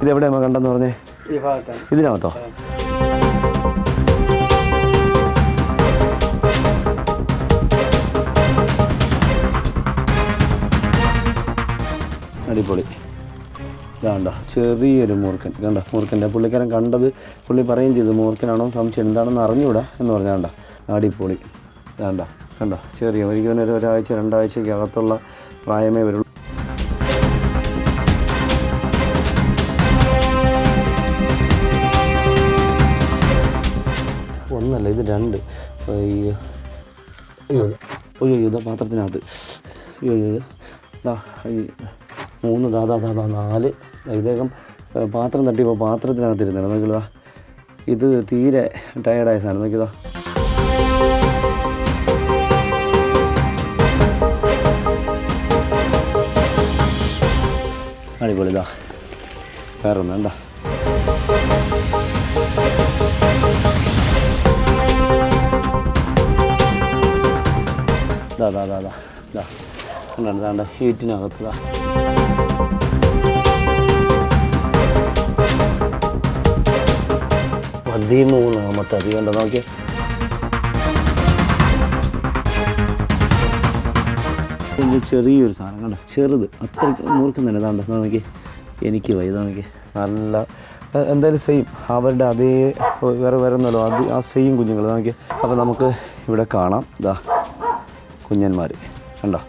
ഇതെവിടെ നമ്മൾ കണ്ടെന്ന് പറഞ്ഞേ? ഇതിനകത്തോ? അടിപൊളി. ഇതാണ്ടോ ചെറിയൊരു മൂർക്കൻ. കണ്ടോ മൂർക്കൻ്റെ പുള്ളിക്കാരൻ കണ്ടത് പുള്ളി പറയുകയും ചെയ്തു മൂർക്കനാണോ സംശയം എന്താണെന്ന് അറിഞ്ഞൂടാ എന്ന് പറഞ്ഞാണ്ടോ. അടിപൊളി. ഇതാണ്ടോ കണ്ടോ ചെറിയ ഒരിക്കലും ഒരാഴ്ച 2 ആഴ്ചയ്ക്ക് അകത്തുള്ള പ്രായമേ വരുള്ളൂ. ഒന്നല്ല ഇത് 2. അയ്യോ അയ്യോ ഇതാ പാത്രത്തിനകത്ത്. അയ്യോ ഇതാ 3 4. ഇദ്ദേഹം പാത്രം തട്ടിയപ്പോൾ പാത്രത്തിനകത്തിരുന്നാണ്. നോക്കിയതാ ഇത് തീരെ ടയേർഡായ സാധനം. നോക്കിയതാ അടിപൊളി. ഇതാ വേറെ ഒന്നും വേണ്ട. ഇതാ ഷീറ്റിനകത്ത് 13 അത് കണ്ടോ നോക്കിയേ. ചെറിയൊരു സാധനം കണ്ടോ ചെറുത് അത്രയ്ക്ക് മൂർക്കുന്നുണ്ട്. ഇതാണ്ടോ നോക്കി എനിക്ക് വൈതാ നോക്കി നല്ല എന്തായാലും സെയിം അവരുടെ അതേ വേറെ ഒന്നുമല്ലോ അത് ആ സെയിം കുഞ്ഞുങ്ങൾ നോക്കി. അപ്പോൾ നമുക്ക് ഇവിടെ കാണാം. ഇതാ കുഞ്ഞന്മാർ കണ്ടോ.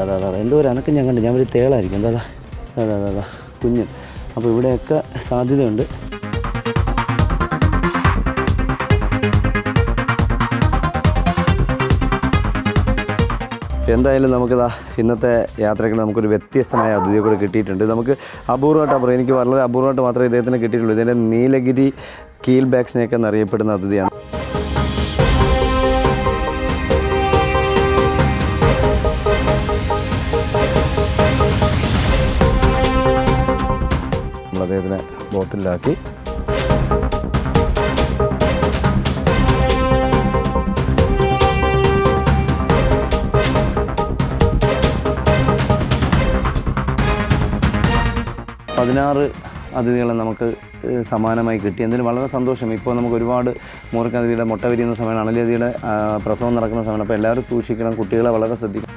അതാ എന്തോ ഒരു അനക്കം ഞാൻ കണ്ടു. ഞാൻ ഒരു തേളായിരിക്കും. അതാ കുഞ്ഞൻ. അപ്പോൾ ഇവിടെയൊക്കെ സാധ്യതയുണ്ട്. എന്തായാലും നമുക്കിതാ ഇന്നത്തെ യാത്രയ്ക്ക് നമുക്കൊരു വ്യത്യസ്തമായ അതിഥിയെ കൂടെ കിട്ടിയിട്ടുണ്ട്. നമുക്ക് അപൂർവമായിട്ടാണ് പറയുന്നത്. എനിക്ക് വളരെ അപൂർവമായിട്ട് മാത്രമേ ഇദ്ദേഹത്തിന് കിട്ടിയിട്ടുള്ളൂ. ഇതിൻ്റെ നീലഗിരി കീൽ ബാഗ്സിനെയൊക്കെ എന്നറിയപ്പെടുന്ന അതിഥിയാണ്. നമ്മൾ അദ്ദേഹത്തിനെ ബോട്ടിലാക്കി അതിഥികളെ നമുക്ക് സമാനമായി കിട്ടി. എന്തായാലും വളരെ സന്തോഷം. ഇപ്പോൾ നമുക്ക് ഒരുപാട് മൂർഖൻ അതിഥിയുടെ മുട്ട വിരിയുന്ന സമയമാണ്, അണലി അതിഥിയുടെ പ്രസവം നടക്കുന്ന സമയമാണ്. അപ്പോൾ എല്ലാവരും സൂക്ഷിക്കണം, കുട്ടികളെ വളരെ ശ്രദ്ധിക്കണം.